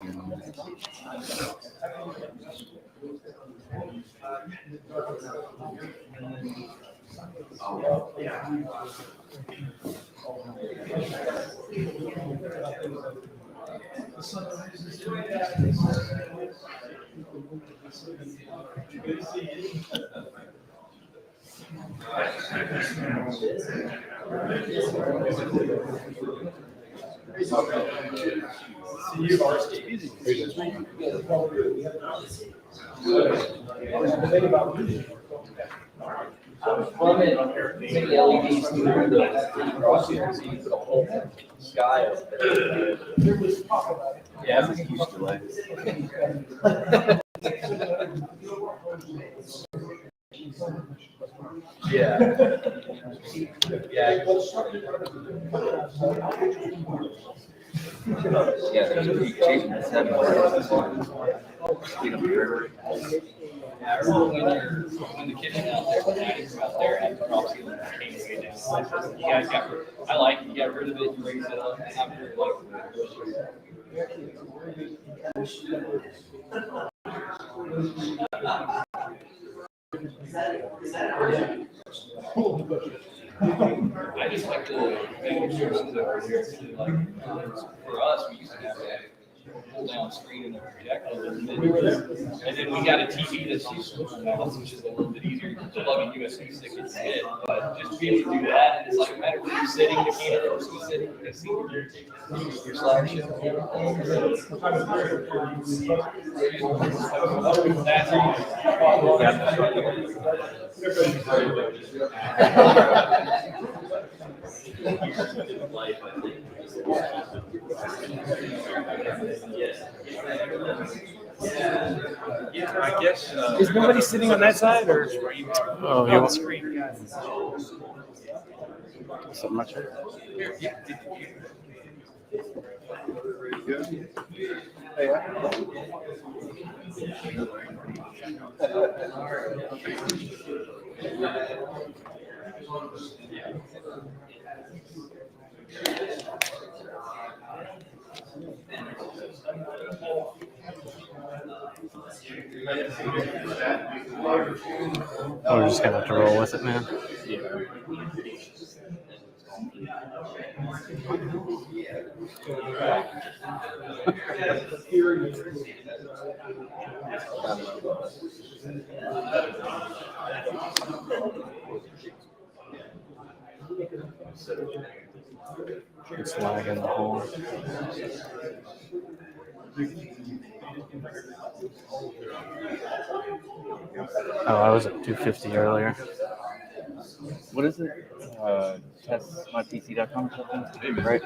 From it, many LEDs through the crosshairs, you put a whole sky up there. Yeah, that's a huge delay. Yeah. Yeah. Yeah, they're chasing the 7 speed up the river. Yeah, I remember when the kitchen out there, when the out there at the cross ceiling came way down. You guys got, I like it. You got rid of it, you raised it up. I really like it. I just like the illustrations over here too. Like for us, we used to have that pull-down screen and a projector, and then we got a TV that's used to mouse, which is a little bit easier to plug a USB stick into it. But just to be able to do that, and it's like no matter where you're sitting, the camera is sitting, you can see your slideshow. I guess. Is nobody sitting on that side, or you on the screen? Something much. We're just gonna have to roll with it, man. It's lagging the whole. Oh, I was at 250 earlier. What is it? Testmypc.com or something? Right?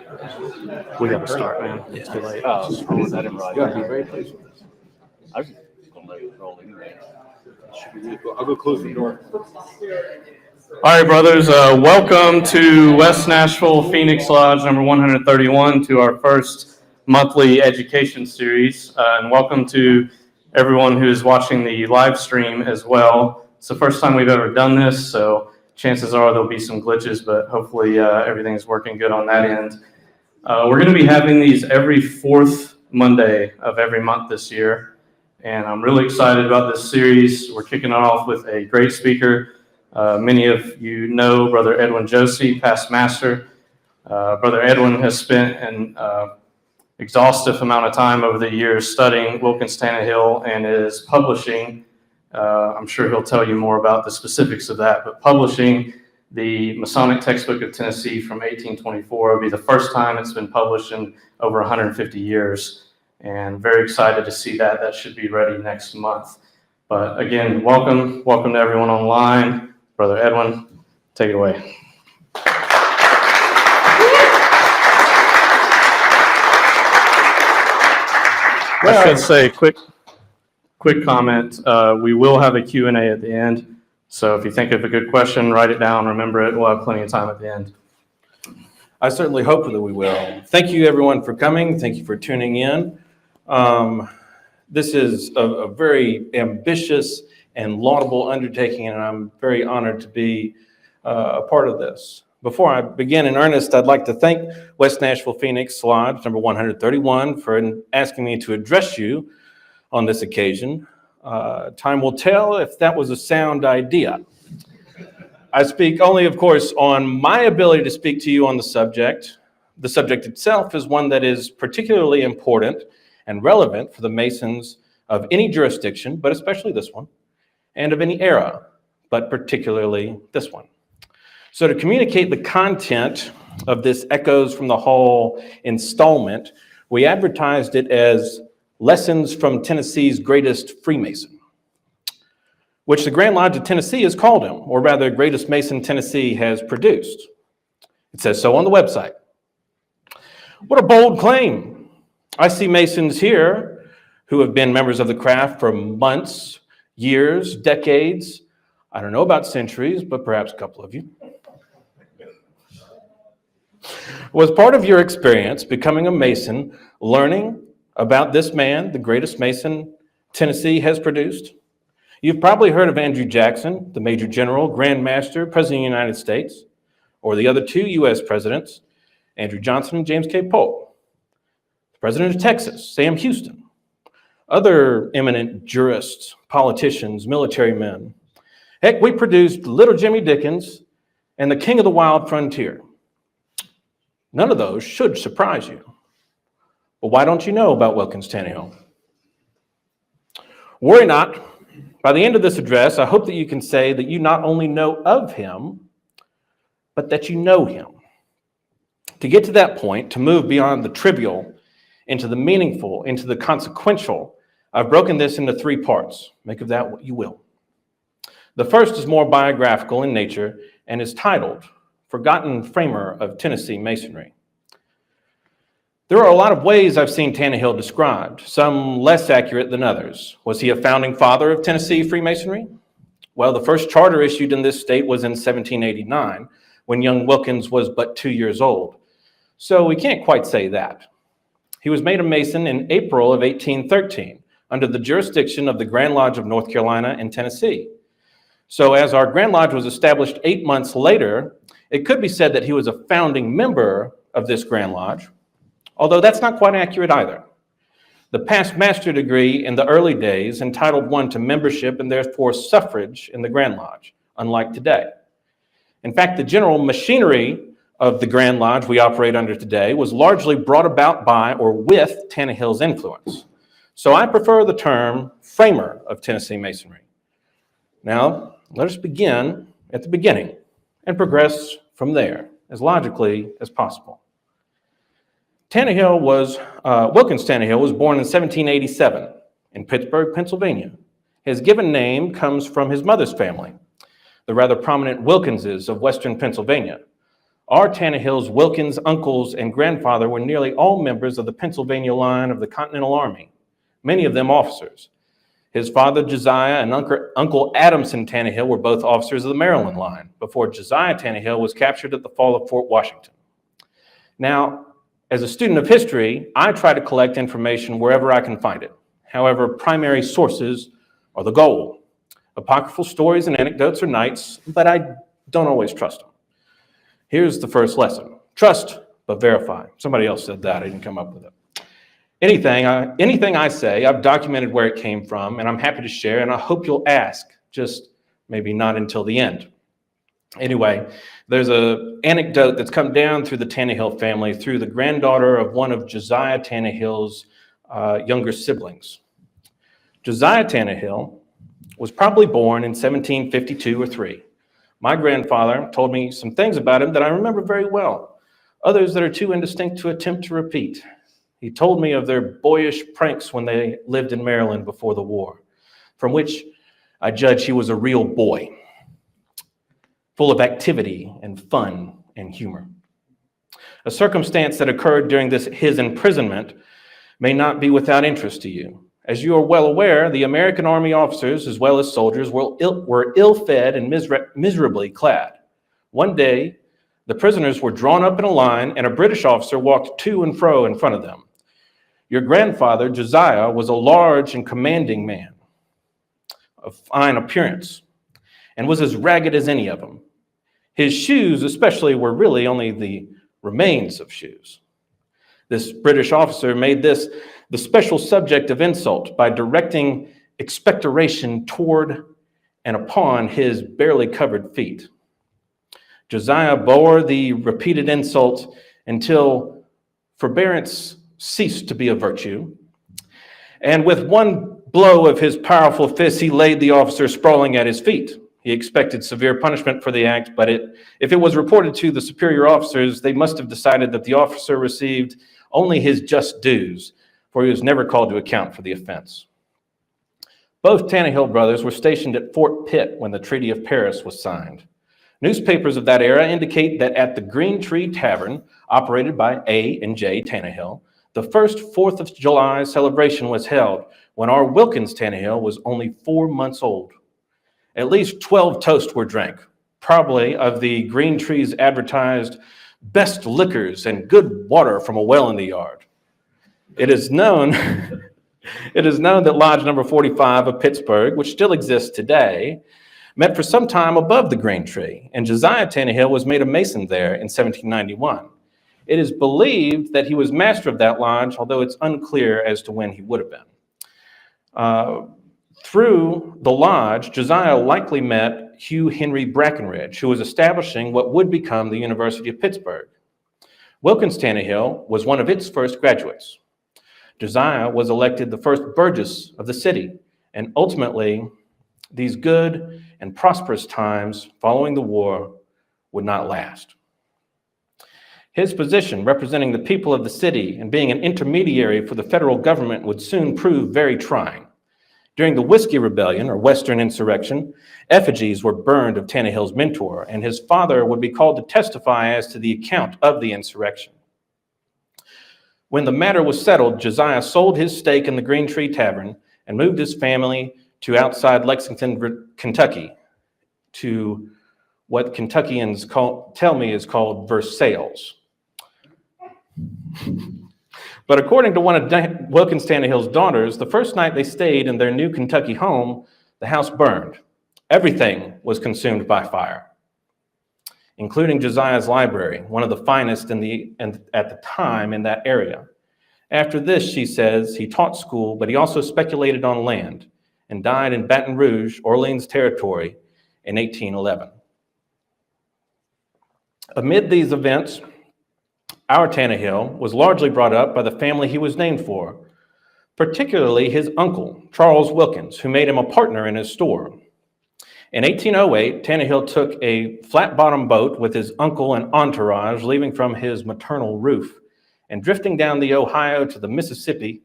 We got to start, man. It's too late. Oh, I didn't realize. You gotta be very pleased with this. I was just gonna let it roll anyway. Should be really cool. I'll go close the door. All right, brothers. Welcome to West Nashville Phoenix Lodge number 131 to our first monthly education series. And welcome to everyone who is watching the live stream as well. It's the first time we've ever done this, so chances are there'll be some glitches, but hopefully everything's working good on that end. We're going to be having these every fourth Monday of every month this year, and I'm really excited about this series. We're kicking it off with a great speaker. Many of you know Brother Edwin Josey, past master. Brother Edwin has spent an exhaustive amount of time over the years studying Wilkins Tannehill and is publishing, I'm sure he'll tell you more about the specifics of that, but publishing the Masonic Textbook of Tennessee from 1824 will be the first time it's been published in over 150 years. And very excited to see that. That should be ready next month. But again, welcome to everyone online. Brother Edwin, take it away. I should say, quick comment. We will have a Q&A at the end. So if you think of a good question, write it down, remember it. We'll have plenty of time at the end. I certainly hope that we will. Thank you, everyone, for coming. Thank you for tuning in. This is a very ambitious and laudable undertaking, and I'm very honored to be a part of this. Before I begin in earnest, I'd like to thank West Nashville Phoenix Lodge number 131 for asking me to address you on this occasion. Time will tell if that was a sound idea. I speak only, of course, on my ability to speak to you on the subject. The subject itself is one that is particularly important and relevant for the Masons of any jurisdiction, but especially this one, and of any era, but particularly this one. So to communicate the content of this Echoes from the Hall installment, we advertised it as Lessons from Tennessee's Greatest Freemason, which the Grand Lodge of Tennessee has called him, or rather, Greatest Mason Tennessee has produced. It says so on the website. What a bold claim. I see Masons here who have been members of the craft for months, years, decades. I don't know about centuries, but perhaps a couple of you. Was part of your experience becoming a Mason learning about this man, the greatest Mason Tennessee has produced? You've probably heard of Andrew Jackson, the Major General, Grand Master, President of the United States, or the other two U.S. presidents, Andrew Johnson and James K. Polk. The President of Texas, Sam Houston. Other eminent jurists, politicians, military men. Heck, we produced Little Jimmy Dickens and the King of the Wild Frontier. None of those should surprise you. But why don't you know about Wilkins Tannehill? Worry not. By the end of this address, I hope that you can say that you not only know of him, but that you know him. To get to that point, to move beyond the trivial into the meaningful, into the consequential, I've broken this into three parts. Make of that what you will. The first is more biographical in nature and is titled Forgotten Framer of Tennessee Masonry. There are a lot of ways I've seen Tannehill described, some less accurate than others. Was he a founding father of Tennessee Freemasonry? Well, the first charter issued in this state was in 1789, when young Wilkins was but 2 years old. So we can't quite say that. He was made a Mason in April of 1813, under the jurisdiction of the Grand Lodge of North Carolina and Tennessee. So as our Grand Lodge was established 8 months later, it could be said that he was a founding member of this Grand Lodge, although that's not quite accurate either. The past master degree in the early days entitled one to membership and therefore suffrage in the Grand Lodge, unlike today. In fact, the general machinery of the Grand Lodge we operate under today was largely brought about by or with Tannehill's influence. So I prefer the term framer of Tennessee Masonry. Now, let us begin at the beginning and progress from there as logically as possible. Wilkins Tannehill was born in 1787 in Pittsburgh, Pennsylvania. His given name comes from his mother's family, the rather prominent Wilkinses of Western Pennsylvania. Our Tannehill's Wilkins uncles and grandfather were nearly all members of the Pennsylvania line of the Continental Army, many of them officers. His father, Josiah, and Uncle Adamson Tannehill were both officers of the Maryland line before Josiah Tannehill was captured at the fall of Fort Washington. Now, as a student of history, I try to collect information wherever I can find it. However, primary sources are the goal. Apocryphal stories and anecdotes are nice, but I don't always trust them. Here's the first lesson. Trust, but verify. Somebody else said that. I didn't come up with it. Anything I say, I've documented where it came from, and I'm happy to share, and I hope you'll ask, just maybe not until the end. Anyway, there's an anecdote that's come down through the Tannehill family, through the granddaughter of one of Josiah Tannehill's younger siblings. Josiah Tannehill was probably born in 1752 or 3. My grandfather told me some things about him that I remember very well, others that are too indistinct to attempt to repeat. He told me of their boyish pranks when they lived in Maryland before the war, from which I judge he was a real boy, full of activity and fun and humor. A circumstance that occurred during his imprisonment may not be without interest to you. As you are well aware, the American Army officers, as well as soldiers, were ill-fed and miserably clad. One day, the prisoners were drawn up in a line, and a British officer walked to and fro in front of them. Your grandfather, Josiah, was a large and commanding man of fine appearance and was as ragged as any of them. His shoes especially were really only the remains of shoes. This British officer made this the special subject of insult by directing expectoration toward and upon his barely covered feet. Josiah bore the repeated insult until forbearance ceased to be a virtue, and with one blow of his powerful fist, he laid the officer sprawling at his feet. He expected severe punishment for the act, but if it was reported to the superior officers, they must have decided that the officer received only his just dues, for he was never called to account for the offense. Both Tannehill brothers were stationed at Fort Pitt when the Treaty of Paris was signed. Newspapers of that era indicate that at the Green Tree Tavern, operated by A. and J. Tannehill, the first 4th of July celebration was held when our Wilkins Tannehill was only 4 months old. At least 12 toasts were drank, probably of the Green Tree's advertised best liquors and good water from a well in the yard. It is known that Lodge number 45 of Pittsburgh, which still exists today, met for some time above the Green Tree, and Josiah Tannehill was made a Mason there in 1791. It is believed that he was master of that lodge, although it's unclear as to when he would have been. Through the lodge, Josiah likely met Hugh Henry Brackenridge, who was establishing what would become the University of Pittsburgh. Wilkins Tannehill was one of its first graduates. Josiah was elected the first Burgess of the city, and ultimately, these good and prosperous times following the war would not last. His position representing the people of the city and being an intermediary for the federal government would soon prove very trying. During the Whiskey Rebellion, or Western Insurrection, effigies were burned of Tannehill's mentor, and his father would be called to testify as to the account of the insurrection. When the matter was settled, Josiah sold his stake in the Green Tree Tavern and moved his family to outside Lexington, Kentucky, to what Kentuckians tell me is called Versailles. But according to one of Wilkins Tannehill's daughters, the first night they stayed in their new Kentucky home, the house burned. Everything was consumed by fire, including Josiah's library, one of the finest at the time in that area. After this, she says, he taught school, but he also speculated on land and died in Baton Rouge, Orleans Territory, in 1811. Amid these events, our Tannehill was largely brought up by the family he was named for, particularly his uncle, Charles Wilkins, who made him a partner in his store. In 1808, Tannehill took a flat-bottom boat with his uncle and entourage, leaving from his maternal roof and drifting down the Ohio to the Mississippi,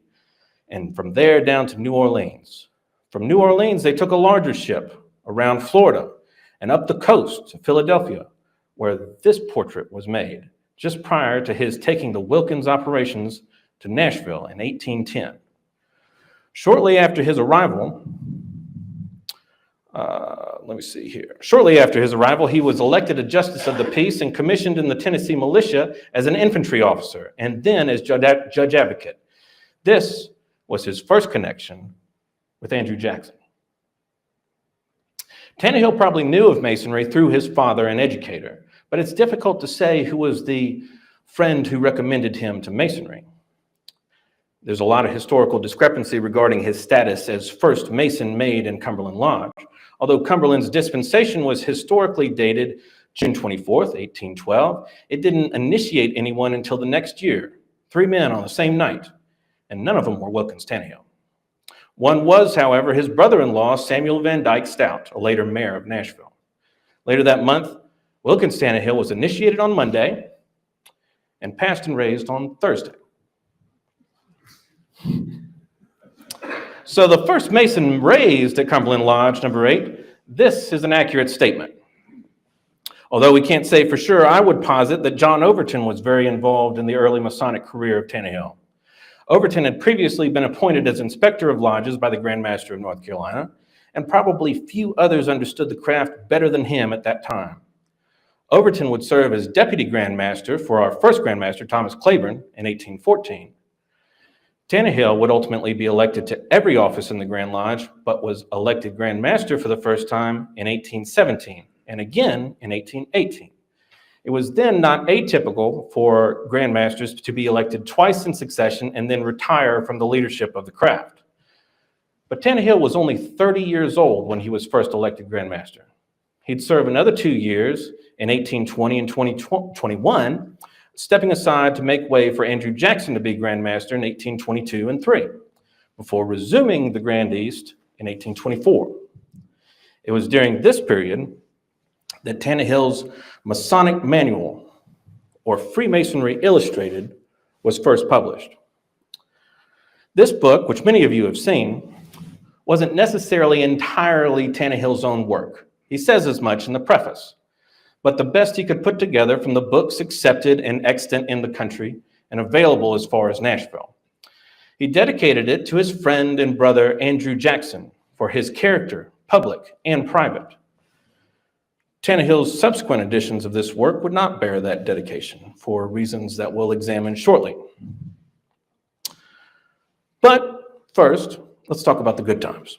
and from there down to New Orleans. From New Orleans, they took a larger ship around Florida and up the coast to Philadelphia, where this portrait was made, just prior to his taking the Wilkins operations to Nashville in 1810. Shortly after his arrival, he was elected a justice of the peace and commissioned in the Tennessee militia as an infantry officer and then as judge advocate. This was his first connection with Andrew Jackson. Tannehill probably knew of Masonry through his father, an educator, but it's difficult to say who was the friend who recommended him to Masonry. There's a lot of historical discrepancy regarding his status as first Mason made in Cumberland Lodge. Although Cumberland's dispensation was historically dated June 24th, 1812, it didn't initiate anyone until the next year, 3 men on the same night, and none of them were Wilkins Tannehill. One was, however, his brother-in-law, Samuel Van Dyke Stout, a later mayor of Nashville. Later that month, Wilkins Tannehill was initiated on Monday and passed and raised on Thursday. So the first Mason raised at Cumberland Lodge number 8, this is an accurate statement. Although we can't say for sure, I would posit that John Overton was very involved in the early Masonic career of Tannehill. Overton had previously been appointed as inspector of lodges by the Grand Master of North Carolina, and probably few others understood the craft better than him at that time. Overton would serve as deputy Grand Master for our first Grand Master, Thomas Claiborne, in 1814. Tannehill would ultimately be elected to every office in the Grand Lodge, but was elected Grand Master for the first time in 1817, and again in 1818. It was then not atypical for grandmasters to be elected twice in succession and then retire from the leadership of the craft. But Tannehill was only 30 years old when he was first elected grandmaster. He'd serve another 2 years in 1820 and 2021, stepping aside to make way for Andrew Jackson to be grandmaster in 1822 and 3, before resuming the Grand East in 1824. It was during this period that Tannehill's Masonic Manual, or Freemasonry Illustrated, was first published. This book, which many of you have seen, wasn't necessarily entirely Tannehill's own work. He says as much in the preface, but the best he could put together from the books accepted and extant in the country and available as far as Nashville. He dedicated it to his friend and brother Andrew Jackson for his character, public and private. Tannehill's subsequent editions of this work would not bear that dedication for reasons that we'll examine shortly. But first, let's talk about the good times.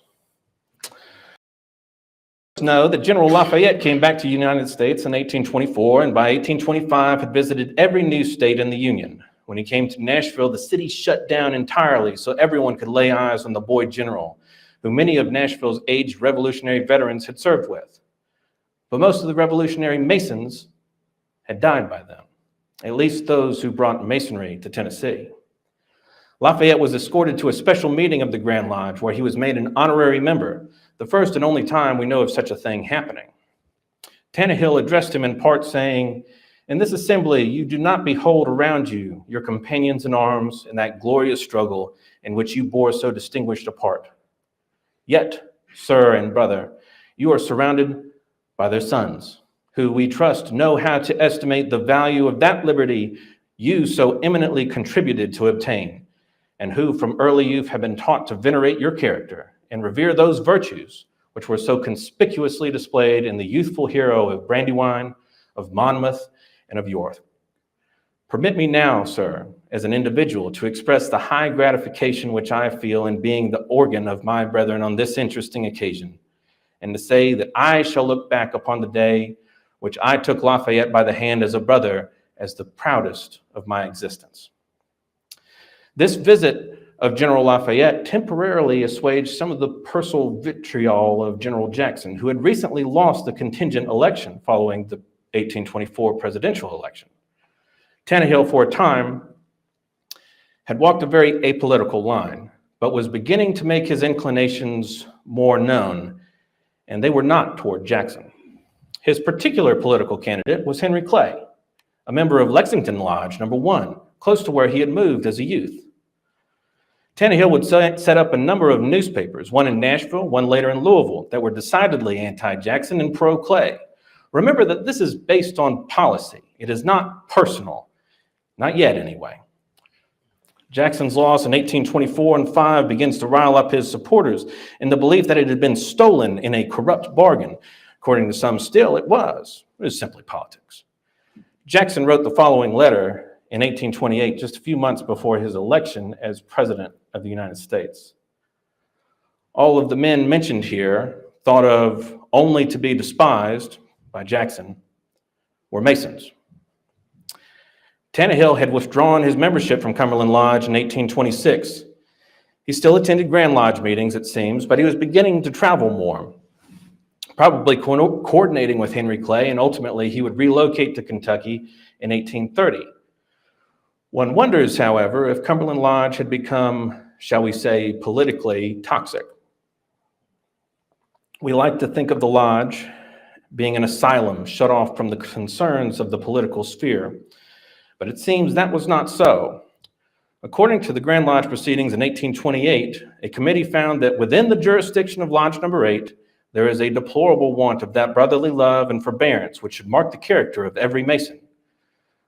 Know that General Lafayette came back to the United States in 1824 and by 1825 had visited every new state in the Union. When he came to Nashville, the city shut down entirely so everyone could lay eyes on the boy general, who many of Nashville's aged Revolutionary veterans had served with. But most of the Revolutionary Masons had died by then, at least those who brought Masonry to Tennessee. Lafayette was escorted to a special meeting of the Grand Lodge where he was made an honorary member, the first and only time we know of such a thing happening. Tannehill addressed him in part saying, "In this assembly you do not behold around you your companions in arms in that glorious struggle in which you bore so distinguished a part. Yet, sir and brother, you are surrounded by their sons, who we trust know how to estimate the value of that liberty you so eminently contributed to obtain, and who from early youth have been taught to venerate your character and revere those virtues which were so conspicuously displayed in the youthful hero of Brandywine, of Monmouth, and of York. Permit me now, sir, as an individual, to express the high gratification which I feel in being the organ of my brethren on this interesting occasion, and to say that I shall look back upon the day which I took Lafayette by the hand as a brother as the proudest of my existence." This visit of General Lafayette temporarily assuaged some of the personal vitriol of General Jackson, who had recently lost the contingent election following the 1824 presidential election. Tannehill, for a time, had walked a very apolitical line, but was beginning to make his inclinations more known, and they were not toward Jackson. His particular political candidate was Henry Clay, a member of Lexington Lodge No. 1, close to where he had moved as a youth. Tannehill would set up a number of newspapers, one in Nashville, one later in Louisville, that were decidedly anti-Jackson and pro-Clay. Remember that this is based on policy. It is not personal, not yet anyway. Jackson's loss in 1824 and 5 begins to rile up his supporters in the belief that it had been stolen in a corrupt bargain. According to some still, it was. It was simply politics. Jackson wrote the following letter in 1828, just a few months before his election as President of the United States. All of the men mentioned here, thought of only to be despised by Jackson, were Masons. Tannehill had withdrawn his membership from Cumberland Lodge in 1826. He still attended Grand Lodge meetings, it seems, but he was beginning to travel more, probably coordinating with Henry Clay, and ultimately he would relocate to Kentucky in 1830. One wonders, however, if Cumberland Lodge had become, shall we say, politically toxic. We like to think of the Lodge being an asylum shut off from the concerns of the political sphere, but it seems that was not so. According to the Grand Lodge proceedings in 1828, a committee found that within the jurisdiction of Lodge No. 8, there is a deplorable want of that brotherly love and forbearance which should mark the character of every Mason.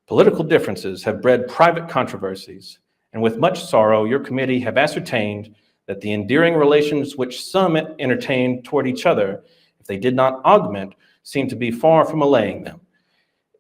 Political differences have bred private controversies, and with much sorrow, your committee have ascertained that the endearing relations which some entertained toward each other, if they did not augment, seem to be far from allaying them.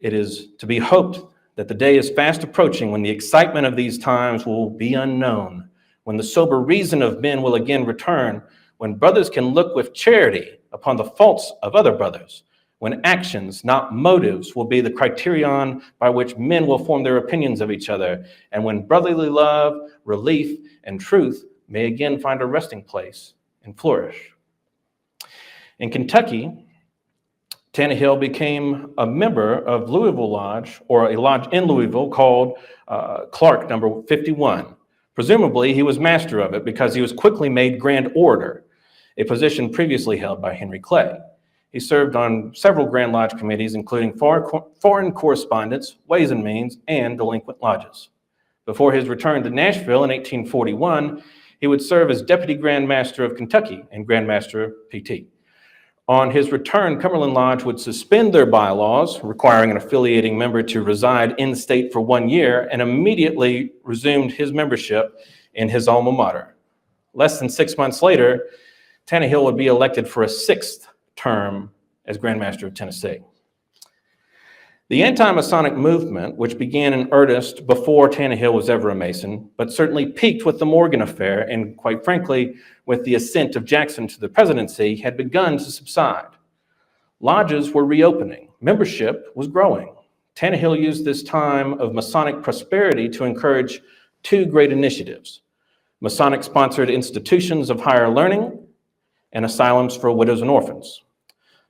It is to be hoped that the day is fast approaching when the excitement of these times will be unknown, when the sober reason of men will again return, when brothers can look with charity upon the faults of other brothers, when actions, not motives, will be the criterion by which men will form their opinions of each other, and when brotherly love, relief, and truth may again find a resting place and flourish. In Kentucky, Tannehill became a member of Louisville Lodge, or a lodge in Louisville called Clark number 51. Presumably, he was master of it because he was quickly made Grand Orator, a position previously held by Henry Clay. He served on several Grand Lodge committees, including foreign correspondence, ways and means, and delinquent lodges. Before his return to Nashville in 1841, he would serve as Deputy Grand Master of Kentucky and Grand Master PT. On his return, Cumberland Lodge would suspend their bylaws, requiring an affiliating member to reside in state for 1 year, and immediately resumed his membership in his alma mater. Less than 6 months later, Tannehill would be elected for a 6th term as Grand Master of Tennessee. The anti-Masonic movement, which began in earnest before Tannehill was ever a Mason, but certainly peaked with the Morgan affair and, quite frankly, with the ascent of Jackson to the presidency, had begun to subside. Lodges were reopening. Membership was growing. Tannehill used this time of Masonic prosperity to encourage 2 great initiatives: Masonic-sponsored institutions of higher learning and asylums for widows and orphans.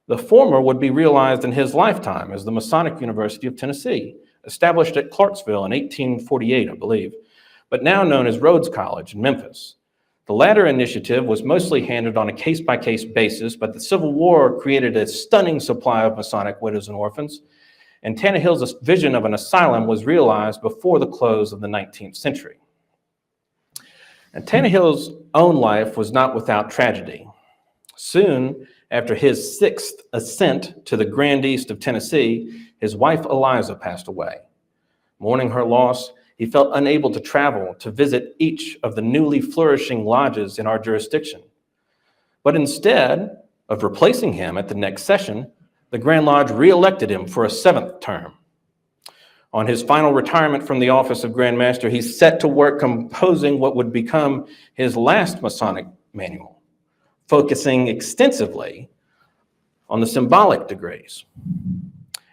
The former would be realized in his lifetime as the Masonic University of Tennessee, established at Clarksville in 1848, I believe, but now known as Rhodes College in Memphis. The latter initiative was mostly handled on a case-by-case basis, but the Civil War created a stunning supply of Masonic widows and orphans, and Tannehill's vision of an asylum was realized before the close of the 19th century. And Tannehill's own life was not without tragedy. Soon after his 6th ascent to the Grand East of Tennessee, his wife Eliza passed away. Mourning her loss, he felt unable to travel to visit each of the newly flourishing lodges in our jurisdiction. But instead of replacing him at the next session, the Grand Lodge re-elected him for a 7th term. On his final retirement from the office of Grand Master, he set to work composing what would become his last Masonic Manual, focusing extensively on the symbolic degrees,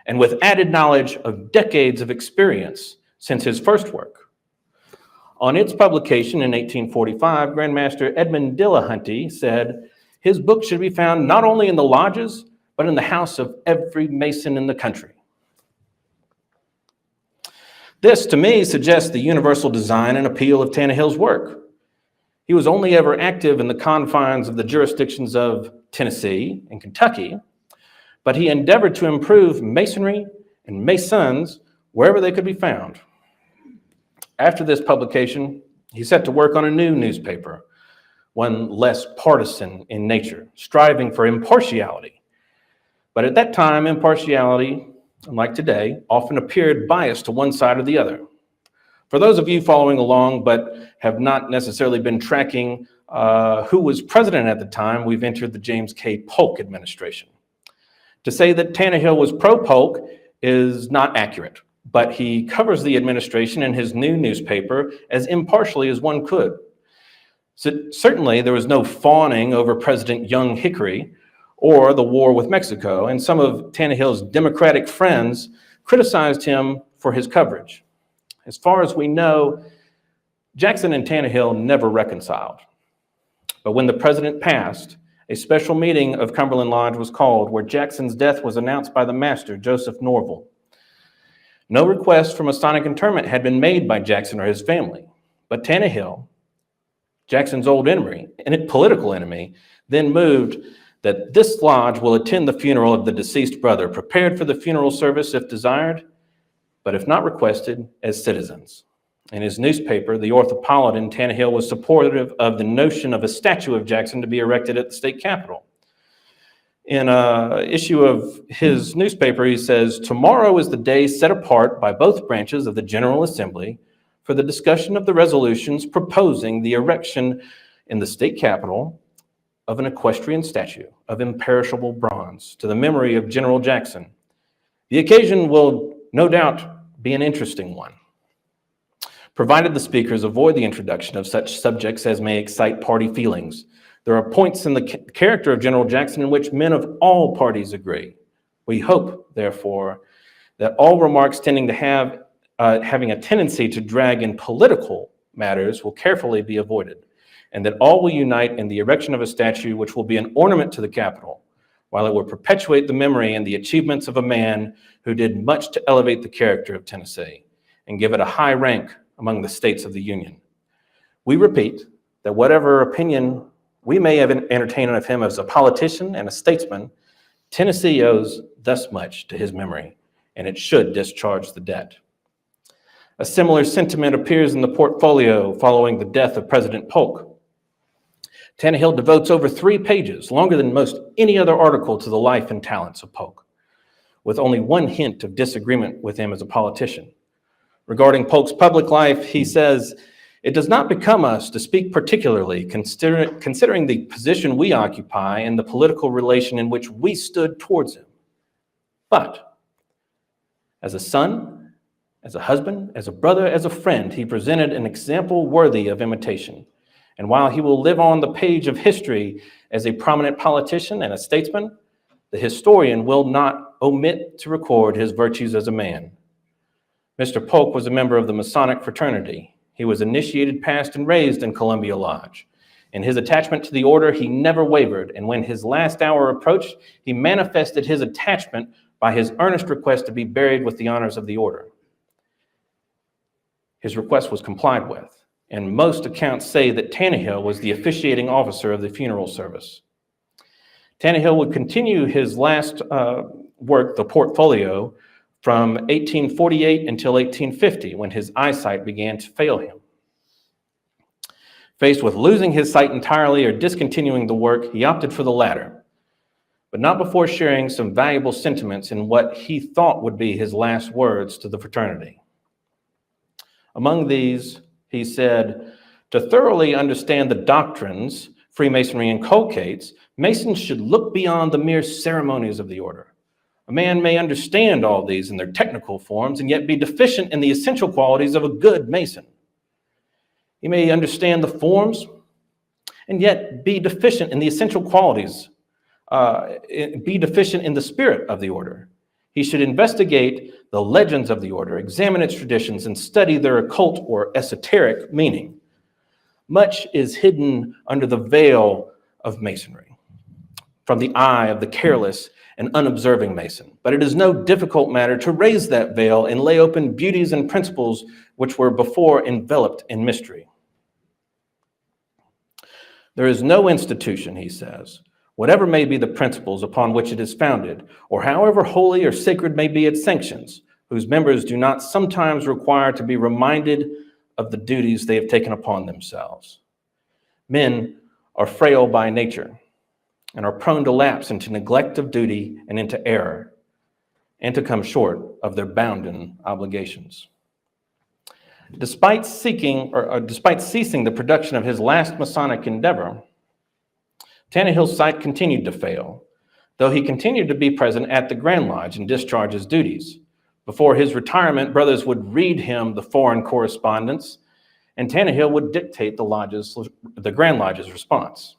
and with added knowledge of decades of experience since his first work. On its publication in 1845, Grand Master Edmund Dillahunty said his book should be found not only in the lodges, but in the house of every Mason in the country. This, to me, suggests the universal design and appeal of Tannehill's work. He was only ever active in the confines of the jurisdictions of Tennessee and Kentucky, but he endeavored to improve Masonry and Masons wherever they could be found. After this publication, he set to work on a new newspaper, one less partisan in nature, striving for impartiality. But at that time, impartiality, unlike today, often appeared biased to one side or the other. For those of you following along but have not necessarily been tracking who was president at the time, we've entered the James K. Polk administration. To say that Tannehill was pro-Polk is not accurate, but he covers the administration in his new newspaper as impartially as one could. So certainly, there was no fawning over President Young Hickory or the war with Mexico, and some of Tannehill's Democratic friends criticized him for his coverage. As far as we know, Jackson and Tannehill never reconciled. But when the president passed, a special meeting of Cumberland Lodge was called where Jackson's death was announced by the master, Joseph Norval. No request for Masonic interment had been made by Jackson or his family, but Tannehill, Jackson's old enemy, and political enemy, then moved that this lodge will attend the funeral of the deceased brother, prepared for the funeral service if desired, but if not requested, as citizens. In his newspaper, the Orthopolitan, Tannehill was supportive of the notion of a statue of Jackson to be erected at the state capitol. In an issue of his newspaper, he says, "Tomorrow is the day set apart by both branches of the General Assembly for the discussion of the resolutions proposing the erection in the state capitol of an equestrian statue of imperishable bronze to the memory of General Jackson. The occasion will no doubt be an interesting one, provided the speakers avoid the introduction of such subjects as may excite party feelings. There are points in the character of General Jackson in which men of all parties agree. We hope, therefore, that all remarks tending to having a tendency to drag in political matters will carefully be avoided, and that all will unite in the erection of a statue which will be an ornament to the Capitol, while it will perpetuate the memory and the achievements of a man who did much to elevate the character of Tennessee and give it a high rank among the states of the Union. We repeat that whatever opinion we may have entertained of him as a politician and a statesman, Tennessee owes thus much to his memory, and it should discharge the debt. A similar sentiment appears in the portfolio following the death of President Polk. Tannehill devotes over 3 pages, longer than most any other article, to the life and talents of Polk, with only one hint of disagreement with him as a politician. Regarding Polk's public life, he says, "It does not become us to speak particularly, considering the position we occupy and the political relation in which we stood towards him. But as a son, as a husband, as a brother, as a friend, he presented an example worthy of imitation. And while he will live on the page of history as a prominent politician and a statesman, the historian will not omit to record his virtues as a man. Mr. Polk was a member of the Masonic fraternity. He was initiated, passed, and raised in Columbia Lodge. In his attachment to the order, he never wavered, and when his last hour approached, he manifested his attachment by his earnest request to be buried with the honors of the order. His request was complied with, and most accounts say that Tannehill was the officiating officer of the funeral service. Tannehill would continue his last work, the portfolio, from 1848 until 1850, when his eyesight began to fail him. Faced with losing his sight entirely or discontinuing the work, he opted for the latter, but not before sharing some valuable sentiments in what he thought would be his last words to the fraternity. Among these, he said, "To thoroughly understand the doctrines Freemasonry inculcates, Masons should look beyond the mere ceremonies of the order. A man may understand all these in their technical forms and yet be deficient in the essential qualities of a good Mason. He may understand the forms and yet be deficient in the essential qualities, be deficient in the spirit of the order. He should investigate the legends of the order, examine its traditions, and study their occult or esoteric meaning. Much is hidden under the veil of Masonry from the eye of the careless and unobserving Mason, but it is no difficult matter to raise that veil and lay open beauties and principles which were before enveloped in mystery. There is no institution," he says, "whatever may be the principles upon which it is founded, or however holy or sacred may be its sanctions, whose members do not sometimes require to be reminded of the duties they have taken upon themselves. Men are frail by nature and are prone to lapse into neglect of duty and into error, and to come short of their bounden obligations." Despite ceasing the production of his last Masonic endeavor, Tannehill's sight continued to fail, though he continued to be present at the Grand Lodge and discharge his duties. Before his retirement, brothers would read him the foreign correspondence, and Tannehill would dictate the Grand Lodge's response.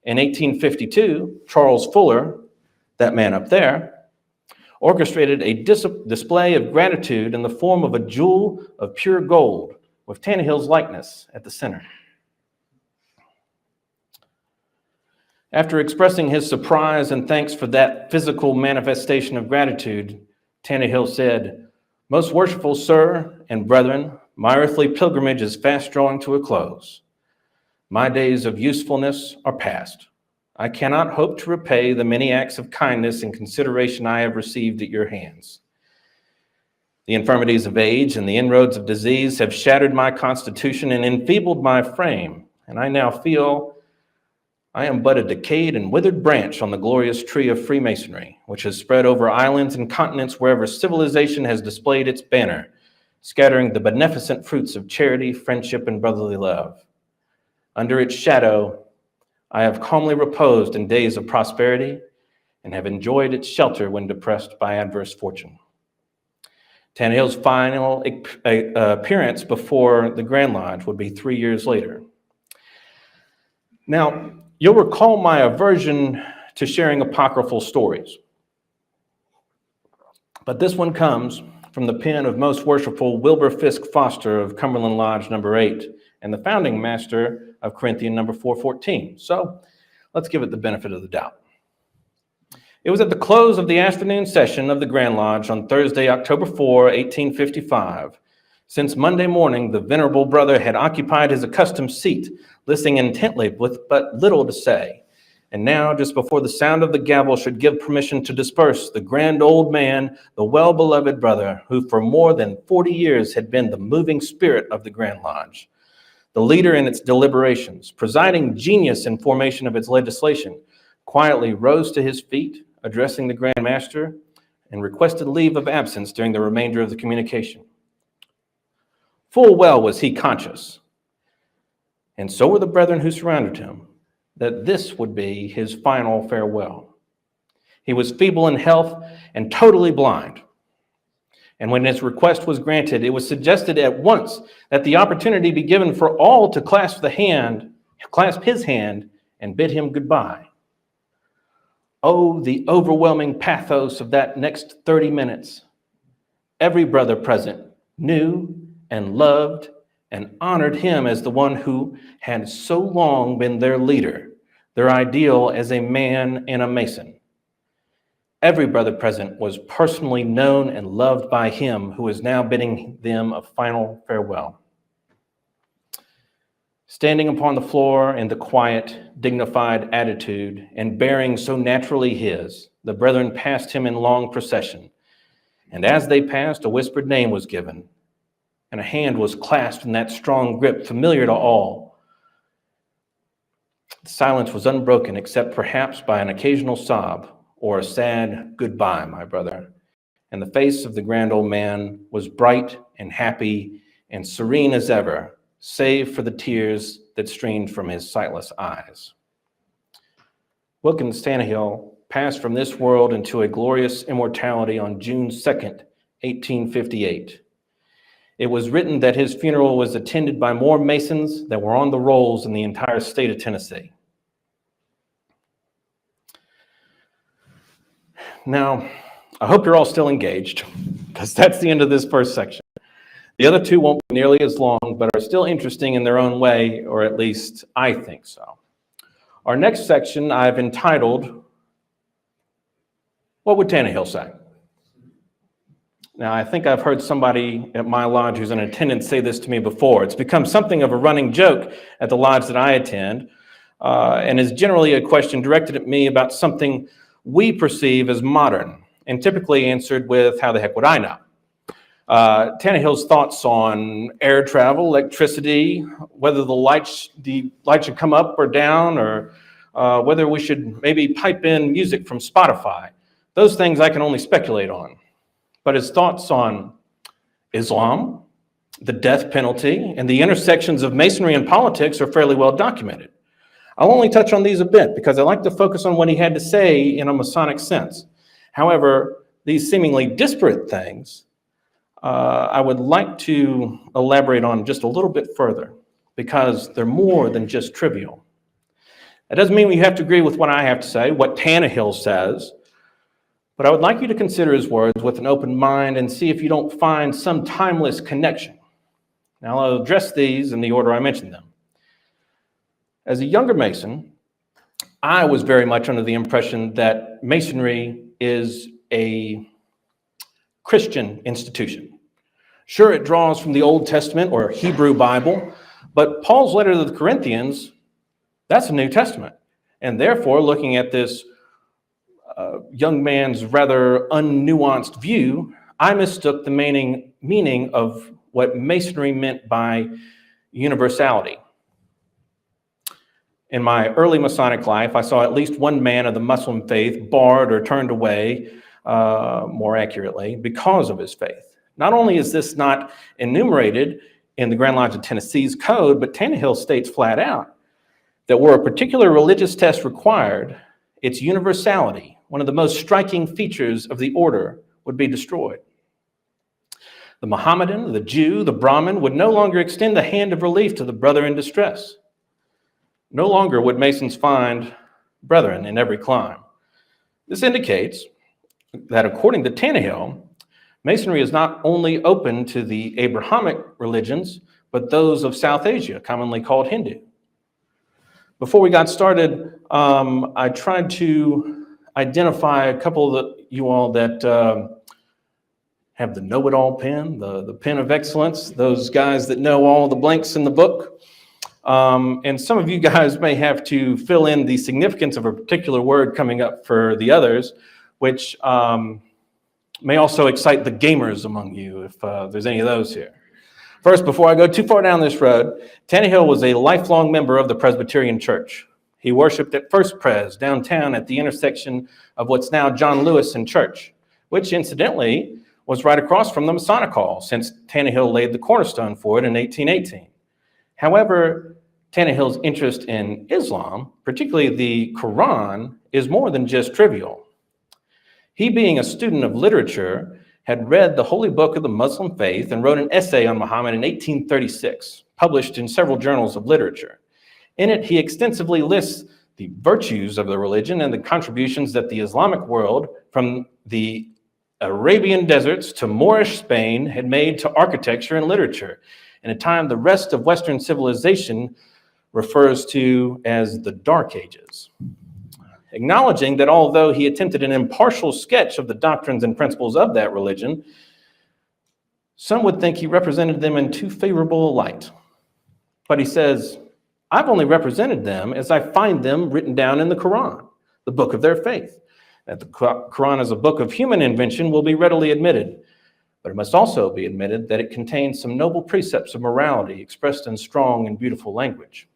In 1852, Charles Fuller, that man up there, orchestrated a display of gratitude in the form of a jewel of pure gold with Tannehill's likeness at the center. After expressing his surprise and thanks for that physical manifestation of gratitude, Tannehill said, "Most worshipful sir and brethren, my earthly pilgrimage is fast drawing to a close. My days of usefulness are past. I cannot hope to repay the many acts of kindness and consideration I have received at your hands. The infirmities of age and the inroads of disease have shattered my constitution and enfeebled my frame, and I now feel I am but a decayed and withered branch on the glorious tree of Freemasonry, which has spread over islands and continents wherever civilization has displayed its banner, scattering the beneficent fruits of charity, friendship, and brotherly love. Under its shadow, I have calmly reposed in days of prosperity and have enjoyed its shelter when depressed by adverse fortune." Tannehill's final appearance before the Grand Lodge would be 3 years later. Now, you'll recall my aversion to sharing apocryphal stories. But this one comes from the pen of Most Worshipful Wilbur Fisk Foster of Cumberland Lodge number 8 and the founding master of Corinthian number 414. So let's give it the benefit of the doubt. It was at the close of the afternoon session of the Grand Lodge on Thursday, October 4, 1855. Since Monday morning, the venerable brother had occupied his accustomed seat, listening intently with but little to say. And now, just before the sound of the gavel should give permission to disperse, the grand old man, the well-beloved brother, who for more than 40 years had been the moving spirit of the Grand Lodge, the leader in its deliberations, presiding genius in formation of its legislation, quietly rose to his feet, addressing the Grand Master, and requested leave of absence during the remainder of the communication. Full well was he conscious, and so were the brethren who surrounded him, that this would be his final farewell. He was feeble in health and totally blind. And when his request was granted, it was suggested at once that the opportunity be given for all to clasp his hand, and bid him goodbye. Oh, the overwhelming pathos of that next 30 minutes. Every brother present knew and loved and honored him as the one who had so long been their leader, their ideal as a man and a Mason. Every brother present was personally known and loved by him who is now bidding them a final farewell. Standing upon the floor in the quiet, dignified attitude and bearing so naturally his, the brethren passed him in long procession. And as they passed, a whispered name was given, and a hand was clasped in that strong grip familiar to all. The silence was unbroken except perhaps by an occasional sob or a sad goodbye, my brother. And the face of the grand old man was bright and happy and serene as ever, save for the tears that streamed from his sightless eyes. Wilkins Tannehill passed from this world into a glorious immortality on June 2nd, 1858. It was written that his funeral was attended by more Masons than were on the rolls in the entire state of Tennessee. Now, I hope you're all still engaged, because that's the end of this first section. The other two won't be nearly as long, but are still interesting in their own way, or at least I think so. Our next section I've entitled, What Would Tannehill Say? Now, I think I've heard somebody at my lodge who's in attendance say this to me before. It's become something of a running joke at the lodge that I attend, and is generally a question directed at me about something we perceive as modern, and typically answered with, how the heck would I know? Tannehill's thoughts on air travel, electricity, whether the light should come up or down, or whether we should maybe pipe in music from Spotify. Those things I can only speculate on. But his thoughts on Islam, the death penalty, and the intersections of Masonry and politics are fairly well documented. I'll only touch on these a bit because I like to focus on what he had to say in a Masonic sense. However, these seemingly disparate things, I would like to elaborate on just a little bit further because they're more than just trivial. That doesn't mean we have to agree with what I have to say, what Tannehill says, but I would like you to consider his words with an open mind and see if you don't find some timeless connection. Now, I'll address these in the order I mentioned them. As a younger Mason, I was very much under the impression that Masonry is a Christian institution. Sure, it draws from the Old Testament or Hebrew Bible, but Paul's letter to the Corinthians, that's a New Testament. And therefore, looking at this young man's rather unnuanced view, I mistook the meaning of what Masonry meant by universality. In my early Masonic life, I saw at least one man of the Muslim faith barred or turned away, more accurately, because of his faith. Not only is this not enumerated in the Grand Lodge of Tennessee's code, but Tannehill states flat out that were a particular religious test required, its universality, one of the most striking features of the order, would be destroyed. The Mohammedan, the Jew, the Brahmin would no longer extend the hand of relief to the brother in distress. No longer would Masons find brethren in every clime. This indicates that according to Tannehill, Masonry is not only open to the Abrahamic religions, but those of South Asia, commonly called Hindu. Before we got started, I tried to identify a couple of you all that have the know-it-all pen, the pen of excellence, those guys that know all the blanks in the book. And some of you guys may have to fill in the significance of a particular word coming up for the others, which may also excite the gamers among you, if there's any of those here. First, before I go too far down this road, Tannehill was a lifelong member of the Presbyterian Church. He worshiped at First Pres downtown at the intersection of what's now John Lewis and Church, which incidentally was right across from the Masonic Hall, since Tannehill laid the cornerstone for it in 1818. However, Tannehill's interest in Islam, particularly the Quran, is more than just trivial. He, being a student of literature, had read the holy book of the Muslim faith and wrote an essay on Muhammad in 1836, published in several journals of literature. In it, he extensively lists the virtues of the religion and the contributions that the Islamic world, from the Arabian deserts to Moorish Spain, had made to architecture and literature, in a time the rest of Western civilization refers to as the Dark Ages. Acknowledging that although he attempted an impartial sketch of the doctrines and principles of that religion, some would think he represented them in too favorable a light. But he says, I've only represented them as I find them written down in the Quran, the book of their faith. That the Quran is a book of human invention will be readily admitted, but it must also be admitted that it contains some noble precepts of morality expressed in strong and beautiful language.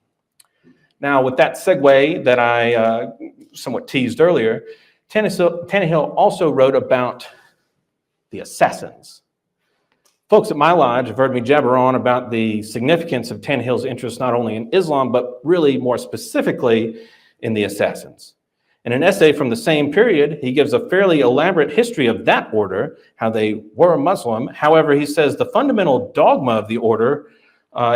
Now, with that segue that I somewhat teased earlier, Tannehill also wrote about the assassins. Folks at my lodge have heard me jabber on about the significance of Tannehill's interest not only in Islam, but really more specifically in the assassins. In an essay from the same period, he gives a fairly elaborate history of that order, how they were Muslim. However, he says the fundamental dogma of the order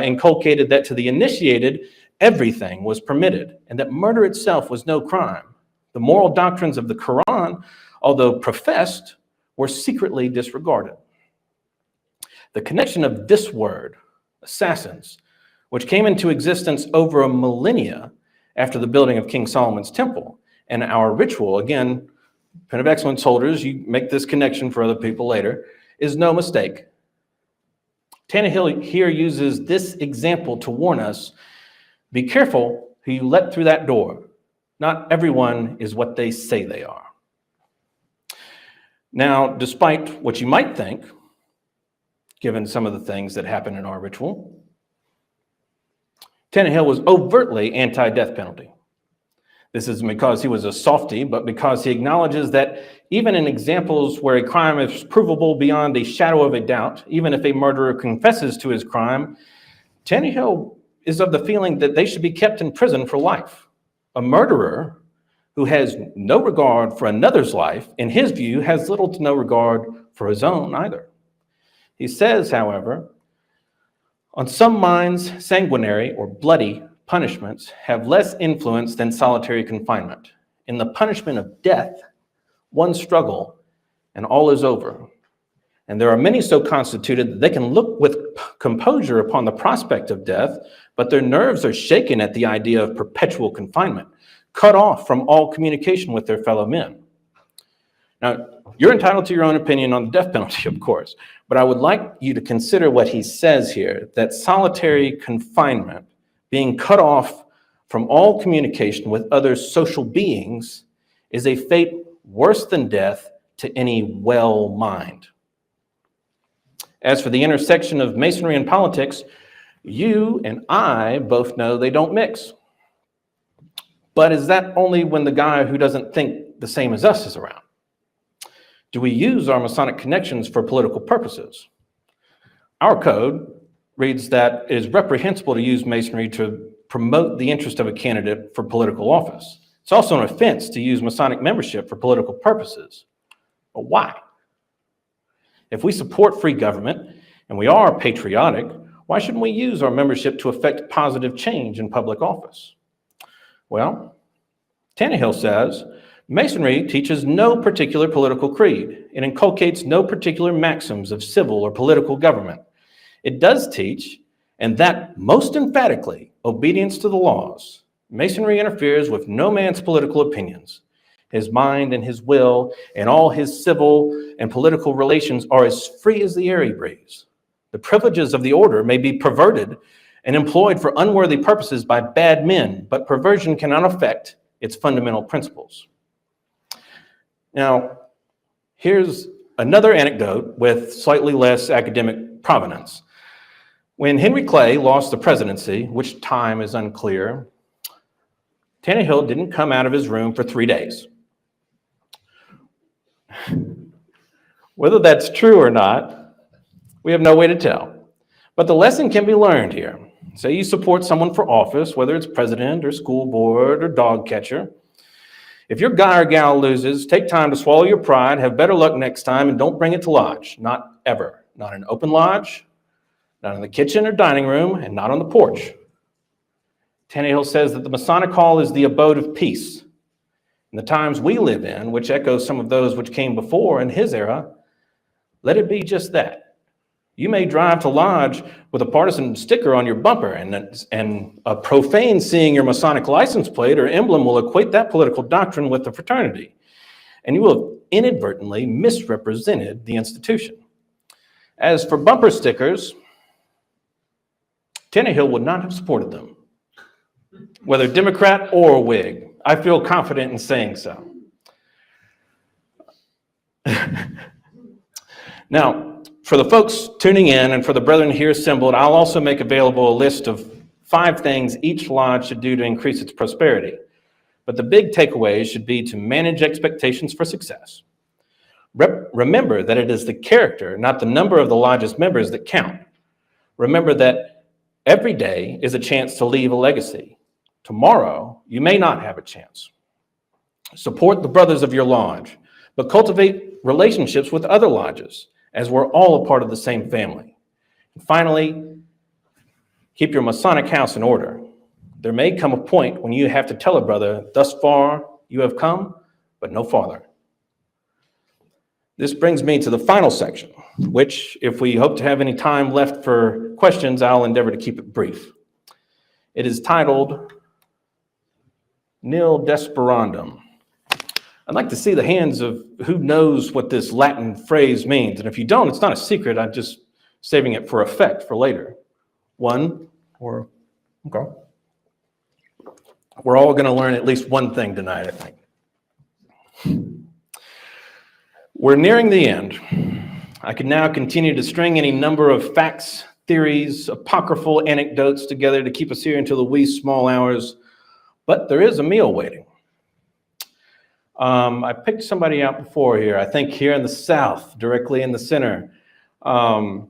inculcated that to the initiated, everything was permitted, and that murder itself was no crime. The moral doctrines of the Quran, although professed, were secretly disregarded. The connection of this word, assassins, which came into existence over a millennia after the building of King Solomon's temple, and our ritual, again, pen of excellence holders, you make this connection for other people later, is no mistake. Tannehill here uses this example to warn us, be careful who you let through that door. Not everyone is what they say they are. Now, despite what you might think, given some of the things that happen in our ritual, Tannehill was overtly anti-death penalty. This isn't because he was a softy, but because he acknowledges that even in examples where a crime is provable beyond a shadow of a doubt, even if a murderer confesses to his crime, Tannehill is of the feeling that they should be kept in prison for life. A murderer who has no regard for another's life, in his view, has little to no regard for his own either. He says, however, on some minds, sanguinary or bloody punishments have less influence than solitary confinement. In the punishment of death, one struggle and all is over. And there are many so constituted that they can look with composure upon the prospect of death, but their nerves are shaken at the idea of perpetual confinement, cut off from all communication with their fellow men. Now, you're entitled to your own opinion on the death penalty, of course, but I would like you to consider what he says here, that solitary confinement, being cut off from all communication with other social beings, is a fate worse than death to any well mind. As for the intersection of Masonry and politics, you and I both know they don't mix. But is that only when the guy who doesn't think the same as us is around? Do we use our Masonic connections for political purposes? Our code reads that it is reprehensible to use Masonry to promote the interest of a candidate for political office. It's also an offense to use Masonic membership for political purposes. But why? If we support free government and we are patriotic, why shouldn't we use our membership to effect positive change in public office? Well, Tannehill says Masonry teaches no particular political creed. It inculcates no particular maxims of civil or political government. It does teach, and that most emphatically, obedience to the laws. Masonry interferes with no man's political opinions. His mind and his will and all his civil and political relations are as free as the air he breathes. The privileges of the order may be perverted and employed for unworthy purposes by bad men, but perversion cannot affect its fundamental principles. Now, here's another anecdote with slightly less academic provenance. When Henry Clay lost the presidency, which time is unclear, Tannehill didn't come out of his room for 3 days. Whether that's true or not, we have no way to tell. But the lesson can be learned here. Say you support someone for office, whether it's president or school board or dog catcher. If your guy or gal loses, take time to swallow your pride, have better luck next time, and don't bring it to lodge. Not ever. Not in open lodge, not in the kitchen or dining room, and not on the porch. Tannehill says that the Masonic Hall is the abode of peace. In the times we live in, which echoes some of those which came before in his era, let it be just that. You may drive to lodge with a partisan sticker on your bumper, and a profane seeing your Masonic license plate or emblem will equate that political doctrine with the fraternity, and you will have inadvertently misrepresented the institution. As for bumper stickers, Tannehill would not have supported them, whether Democrat or Whig. I feel confident in saying so. Now, for the folks tuning in and for the brethren here assembled, I'll also make available a list of 5 things each lodge should do to increase its prosperity. But the big takeaways should be to manage expectations for success. Remember that it is the character, not the number of the lodge's members that count. Remember that every day is a chance to leave a legacy. Tomorrow, you may not have a chance. Support the brothers of your lodge, but cultivate relationships with other lodges, as we're all a part of the same family. And finally, keep your Masonic house in order. There may come a point when you have to tell a brother, thus far you have come, but no farther. This brings me to the final section, which, if we hope to have any time left for questions, I'll endeavor to keep it brief. It is titled, Nil Desperandum. I'd like to see the hands of who knows what this Latin phrase means. And if you don't, it's not a secret. I'm just saving it for effect for later. One, or, okay. We're all going to learn at least one thing tonight, I think. We're nearing the end. I can now continue to string any number of facts, theories, apocryphal anecdotes together to keep us here until the wee small hours, but there is a meal waiting. I picked somebody out before here, I think here in the south, directly in the center. Can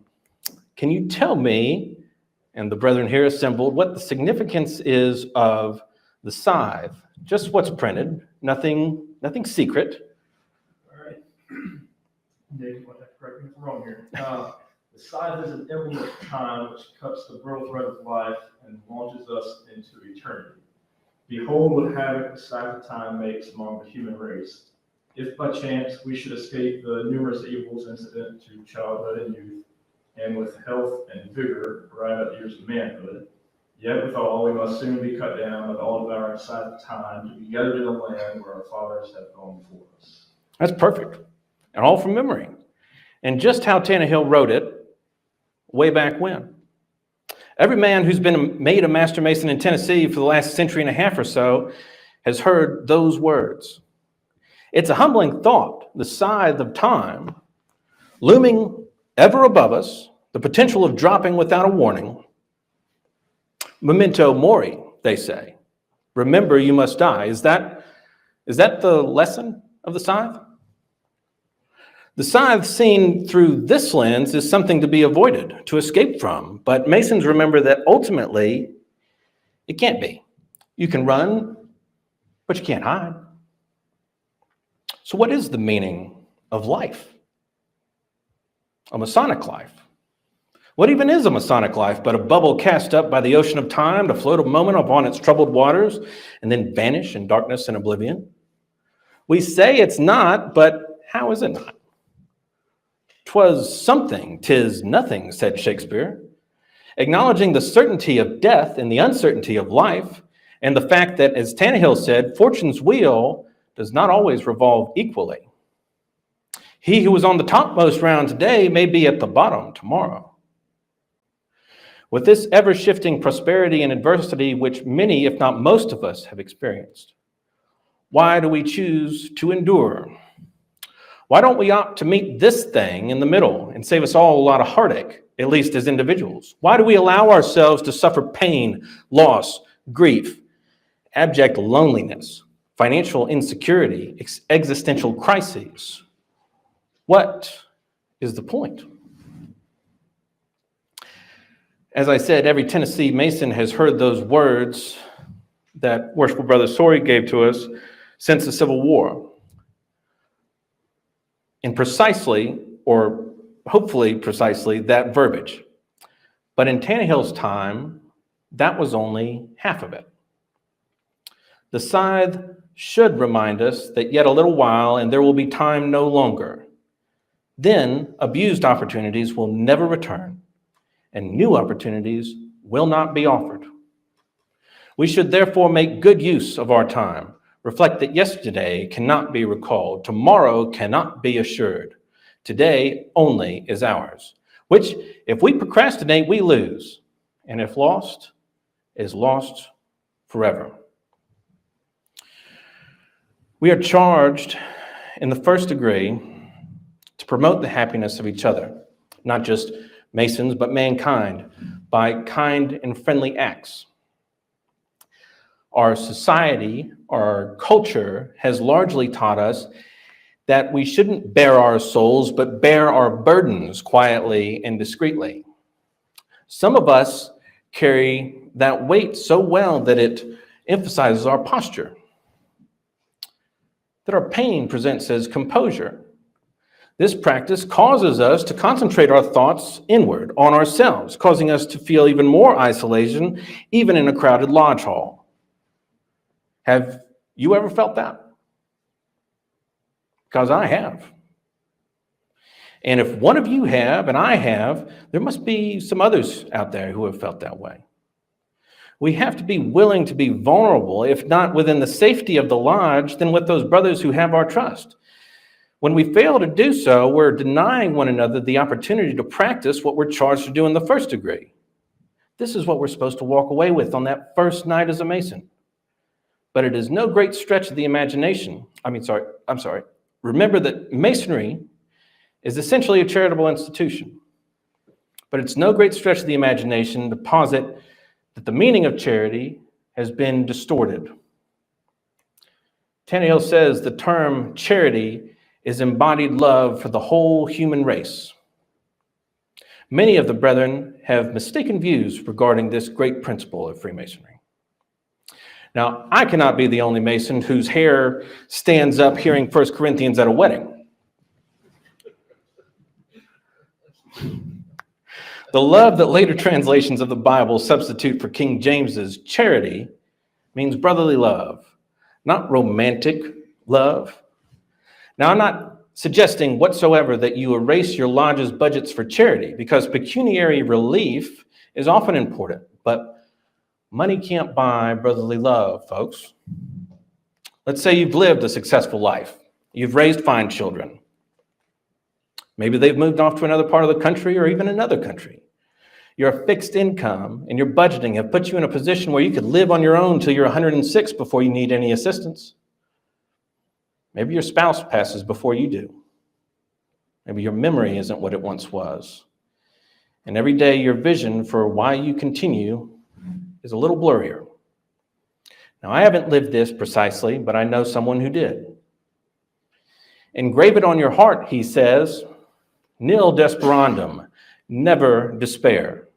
you tell me, and the brethren here assembled, what the significance is of the scythe? Just what's printed, nothing secret. All right. Dave, you want to correct me if I'm wrong here. The scythe is an emblem of time which cuts the brittle thread of life and launches us into eternity. Behold what havoc the scythe of time makes among the human race. If by chance we should escape the numerous evils incident to childhood and youth, and with health and vigor arrive at years of manhood, yet withal we must soon be cut down with all devouring scythe of time to be gathered in the land where our fathers have gone before us. That's perfect, and all from memory. And just how Tannehill wrote it way back when. Every man who's been made a Master Mason in Tennessee for the last century and a half or so has heard those words. It's a humbling thought, the scythe of time, looming ever above us, the potential of dropping without a warning. Memento mori, they say. Remember, you must die. Is that the lesson of the scythe? The scythe seen through this lens is something to be avoided, to escape from. But Masons remember that ultimately, it can't be. You can run, but you can't hide. So what is the meaning of life? A Masonic life. What even is a Masonic life but a bubble cast up by the ocean of time to float a moment upon its troubled waters and then vanish in darkness and oblivion? We say it's not, but how is it not? 'Twas something, 'tis nothing, said Shakespeare, acknowledging the certainty of death and the uncertainty of life, and the fact that, as Tannehill said, fortune's wheel does not always revolve equally. He who was on the topmost round today may be at the bottom tomorrow. With this ever-shifting prosperity and adversity which many, if not most of us, have experienced, why do we choose to endure? Why don't we opt to meet this thing in the middle and save us all a lot of heartache, at least as individuals? Why do we allow ourselves to suffer pain, loss, grief, abject loneliness, financial insecurity, existential crises? What is the point? As I said, every Tennessee Mason has heard those words that Worshipful Brother Josey gave to us since the Civil War. In precisely, or hopefully precisely, that verbiage. But in Tannehill's time, that was only half of it. The scythe should remind us that yet a little while and there will be time no longer. Then abused opportunities will never return, and new opportunities will not be offered. We should therefore make good use of our time, reflect that yesterday cannot be recalled, tomorrow cannot be assured. Today only is ours, which if we procrastinate, we lose, and if lost, is lost forever. We are charged in the first degree to promote the happiness of each other, not just Masons, but mankind, by kind and friendly acts. Our society, our culture has largely taught us that we shouldn't bare our souls, but bear our burdens quietly and discreetly. Some of us carry that weight so well that it emphasizes our posture, that our pain presents as composure. This practice causes us to concentrate our thoughts inward on ourselves, causing us to feel even more isolation, even in a crowded lodge hall. Have you ever felt that? Because I have. And if one of you have, and I have, there must be some others out there who have felt that way. We have to be willing to be vulnerable, if not within the safety of the lodge, then with those brothers who have our trust. When we fail to do so, we're denying one another the opportunity to practice what we're charged to do in the first degree. This is what we're supposed to walk away with on that first night as a Mason. But it is no great stretch of the imagination. Remember that Masonry is essentially a charitable institution. But it's no great stretch of the imagination to posit that the meaning of charity has been distorted. Tannehill says the term charity is embodied love for the whole human race. Many of the brethren have mistaken views regarding this great principle of Freemasonry. Now, I cannot be the only Mason whose hair stands up hearing 1 Corinthians at a wedding. The love that later translations of the Bible substitute for King James's charity means brotherly love, not romantic love. Now, I'm not suggesting whatsoever that you erase your lodge's budgets for charity, because pecuniary relief is often important, but money can't buy brotherly love, folks. Let's say you've lived a successful life. You've raised fine children. Maybe they've moved off to another part of the country or even another country. Your fixed income and your budgeting have put you in a position where you could live on your own till you're 106 before you need any assistance. Maybe your spouse passes before you do. Maybe your memory isn't what it once was. And every day your vision for why you continue is a little blurrier. Now, I haven't lived this precisely, but I know someone who did. Engrave it on your heart, he says, nil desperandum, never despair.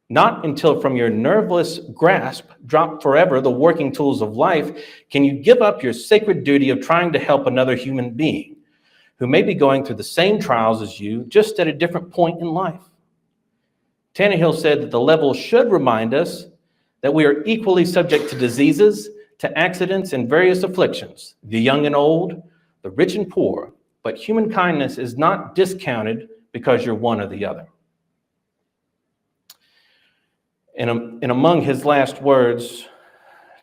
Not until from your nerveless grasp drop forever the working tools of life can you give up your sacred duty of trying to help another human being who may be going through the same trials as you, just at a different point in life. Tannehill said that the level should remind us that we are equally subject to diseases, to accidents, and various afflictions, the young and old, the rich and poor, but human kindness is not discounted because you're one or the other. And among his last words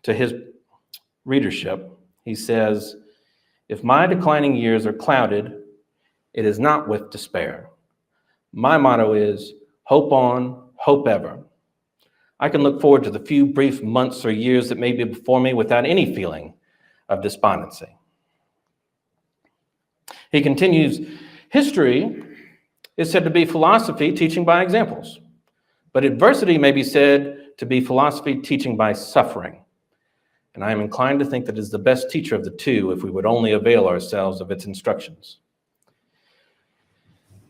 to his readership, he says, "If my declining years are clouded, it is not with despair. My motto is hope on, hope ever. I can look forward to the few brief months or years that may be before me without any feeling of despondency." He continues, "History is said to be philosophy teaching by examples, but adversity may be said to be philosophy teaching by suffering. And I am inclined to think that it is the best teacher of the two if we would only avail ourselves of its instructions.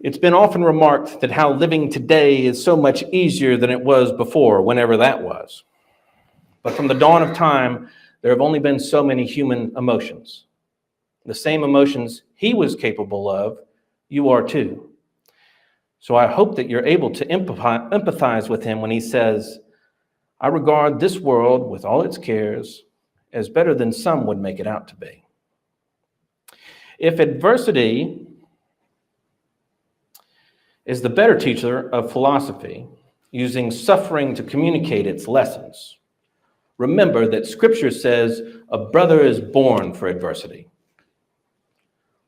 It's been often remarked that how living today is so much easier than it was before, whenever that was. But from the dawn of time, there have only been so many human emotions. The same emotions he was capable of, you are too. So I hope that you're able to empathize with him when he says, 'I regard this world with all its cares as better than some would make it out to be.' If adversity is the better teacher of philosophy, using suffering to communicate its lessons, remember that Scripture says a brother is born for adversity.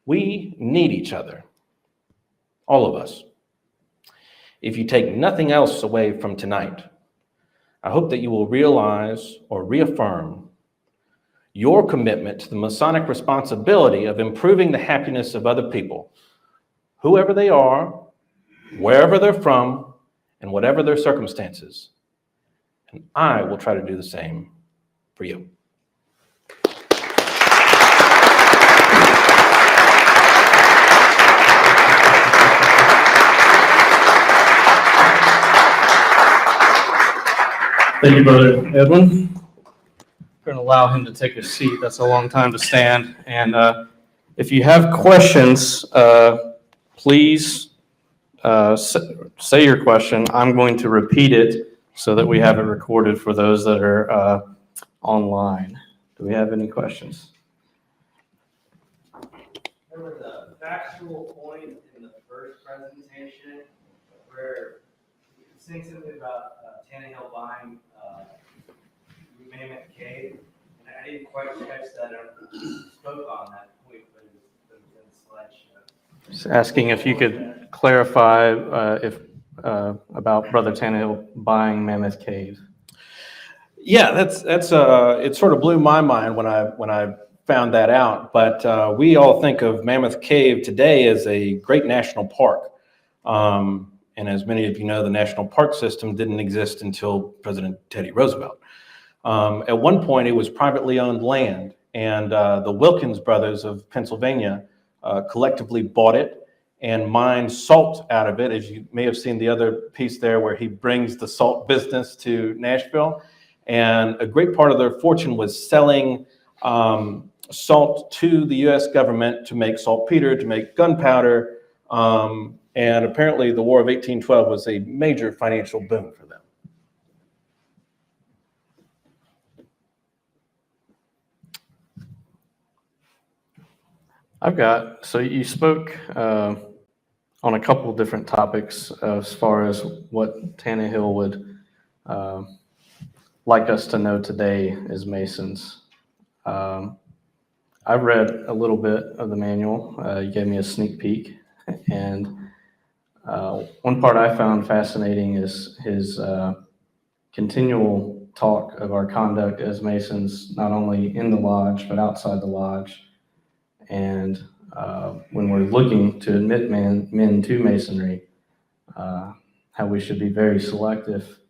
We need each other, all of us. If you take nothing else away from tonight, I hope that you will realize or reaffirm your commitment to the Masonic responsibility of improving the happiness of other people, whoever they are, wherever they're from, and whatever their circumstances. And I will try to do the same for you." Thank you, Brother Edwin. We're going to allow him to take a seat. That's a long time to stand. And if you have questions, please say your question. I'm going to repeat it so that we have it recorded for those that are online. Do we have any questions? There was a factual point in the first presentation where you were saying something about Tannehill buying Mammoth Cave, and I didn't quite catch that. I spoke on that point, but it was in the slideshow. Just asking if you could clarify about Brother Tannehill buying Mammoth Cave. Yeah, that's it sort of blew my mind when I found that out. But we all think of Mammoth Cave today as a great national park. And as many of you know, the national park system didn't exist until President Teddy Roosevelt. At one point, it was privately owned land, and the Wilkins brothers of Pennsylvania collectively bought it and mined salt out of it. As you may have seen the other piece there where he brings the salt business to Nashville. And a great part of their fortune was selling salt to the U.S. government to make saltpeter, to make gunpowder. And apparently the War of 1812 was a major financial boon for them. So you spoke on a couple of different topics as far as what Tannehill would like us to know today as Masons. I read a little bit of the manual. You gave me a sneak peek, and one part I found fascinating is his continual talk of our conduct as Masons, not only in the lodge, but outside the lodge. And when we're looking to admit men to Masonry, how we should be very selective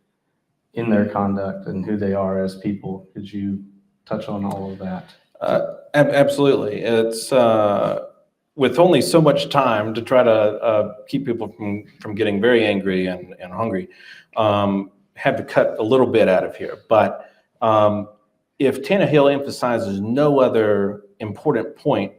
in their conduct and who they are as people. Could you touch on all of that? Absolutely. It's with only so much time to try to keep people from getting very angry and hungry, had to cut a little bit out of here. But if Tannehill emphasizes no other important point,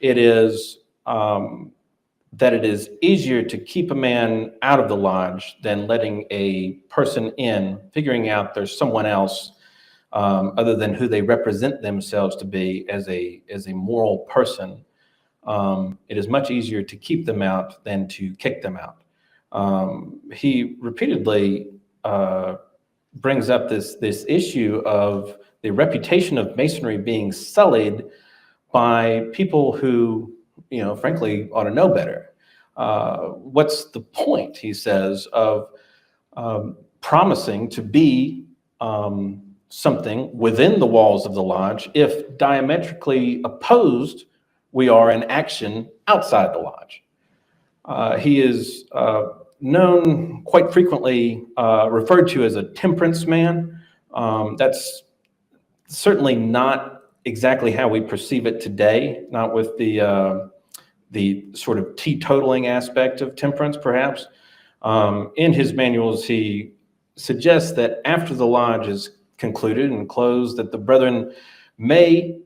it is that it is easier to keep a man out of the lodge than letting a person in, figuring out there's someone else other than who they represent themselves to be as a moral person it is much easier to keep them out than to kick them out. He repeatedly brings up this issue of the reputation of Masonry being sullied by people who, frankly, ought to know better. What's the point, he says, of promising to be something within the walls of the lodge if diametrically opposed we are in action outside the lodge? He is known quite frequently, referred to as a temperance man. That's certainly not exactly how we perceive it today, not with the sort of teetotaling aspect of temperance, perhaps. In his manuals, he suggests that after the lodge is concluded and closed, that the brethren may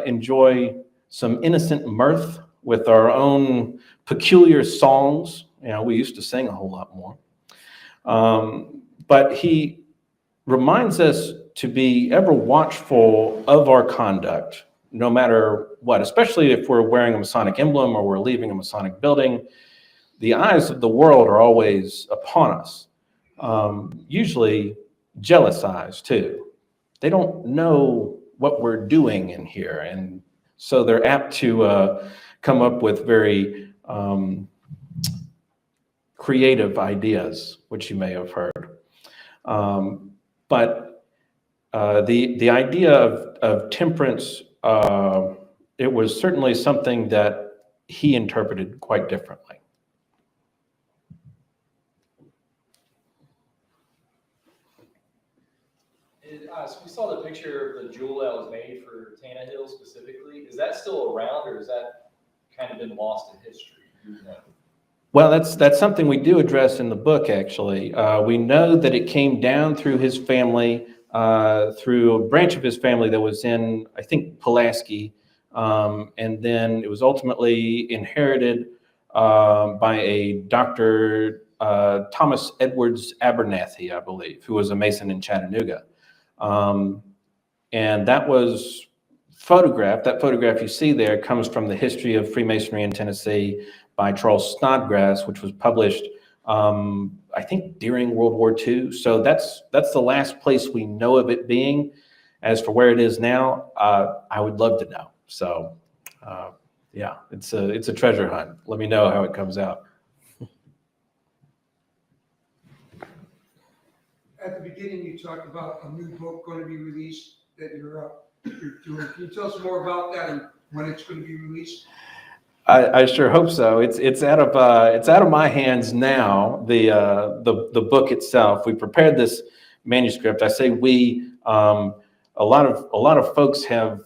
enjoy some innocent mirth with our own peculiar songs. We used to sing a whole lot more. But he reminds us to be ever watchful of our conduct, no matter what, especially if we're wearing a Masonic emblem or we're leaving a Masonic building. The eyes of the world are always upon us, usually jealous eyes too. They don't know what we're doing in here, and so they're apt to come up with very creative ideas, which you may have heard. But the idea of temperance, it was certainly something that he interpreted quite differently. So we saw the picture of the jewel that was made for Tannehill specifically. Is that still around, or has that kind of been lost in history? Well, that's something we do address in the book, actually. We know that it came down through his family, through a branch of his family that was in, I think, Pulaski, and then it was ultimately inherited by a Dr. Thomas Edwards Abernathy, I believe, who was a Mason in Chattanooga. And that was photographed. That photograph you see there comes from the History of Freemasonry in Tennessee by Charles Snodgrass, which was published, I think, during World War II. So that's the last place we know of it being. As for where it is now, I would love to know. So, yeah, it's a treasure hunt. Let me know how it comes out. At the beginning, you talked about a new book going to be released that you're doing. Can you tell us more about that and when it's going to be released? I sure hope so. It's out of my hands now. The book itself. We prepared this manuscript. I say we. A lot of folks have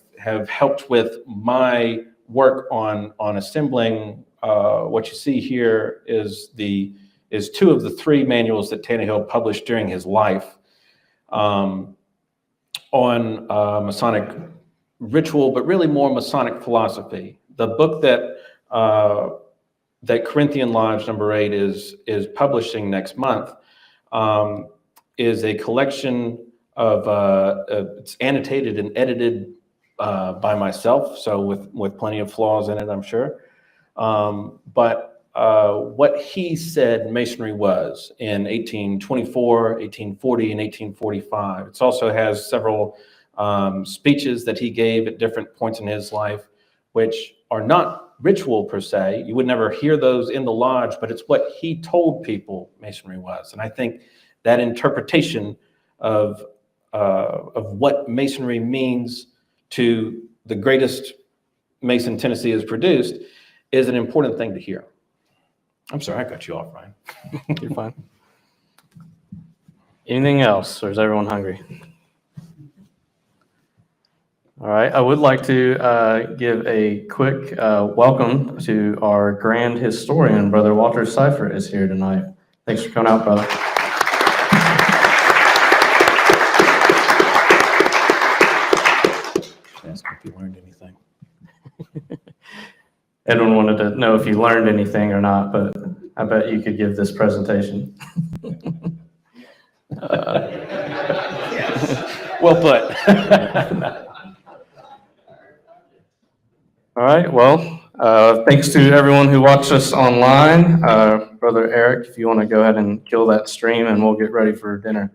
helped with my work on assembling. What you see here is two of the three manuals that Tannehill published during his life on Masonic ritual, but really more Masonic philosophy. The book that Corinthian Lodge number 8 is publishing next month is a collection of it's annotated and edited by myself, so with plenty of flaws in it, I'm sure. But what he said Masonry was in 1824, 1840, and 1845. It also has several speeches that he gave at different points in his life, which are not ritual per se. You would never hear those in the lodge, but it's what he told people Masonry was. And I think that interpretation of what Masonry means to the greatest Mason Tennessee has produced is an important thing to hear. I'm sorry, I cut you off, Ryan. You're fine. Anything else, or is everyone hungry? All right, I would like to give a quick welcome to our grand historian, Brother Walter Seifert is here tonight. Thanks for coming out, brother. Ask if you learned anything. Edwin wanted to know if you learned anything or not, but I bet you could give this presentation. Well put. All right, well, Thanks to everyone who watched us online. Brother Eric, if you want to go ahead and kill that stream and we'll get ready for dinner.